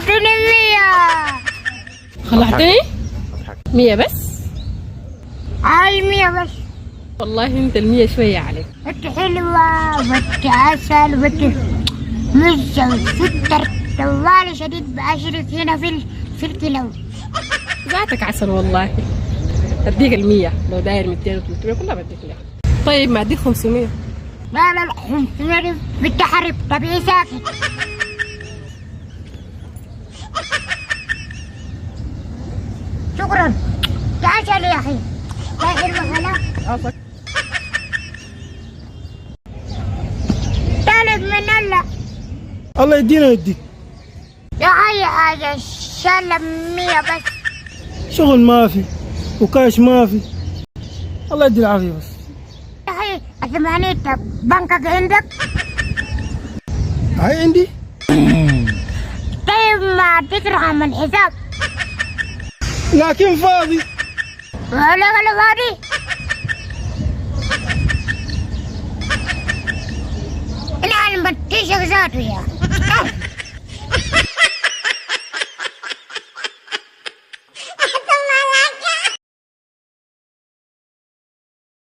اديني 100. خلعتني 100 بس. هاي 100 بس. والله انت ال100 شوية عليك. انت حلوة وانت عسل وانت مزة وسكر طوالي شديد بعشرك هنا في الكيلو. ذاتك عسل والله. اديك ال100 لو داير 200 و300 كلها بديك لها. طيب ما اديك 500. لا 500 بالتحريب. طب ايه ساكت؟ شكرا. تعال يا اخي. لا حلوة هلا. طالب من الله. الله يدينا ويديك. يا هاي حاجة شالة 100 بس. شغل ما في وكاش ما في. الله يدي العافية بس. يا اخي اسمعني، انت بنكك عندك؟ هاي عندي. طيب ما اديك رقم الحساب. لكن فاضي. ولا فاضي. انا بديشك ذاته يا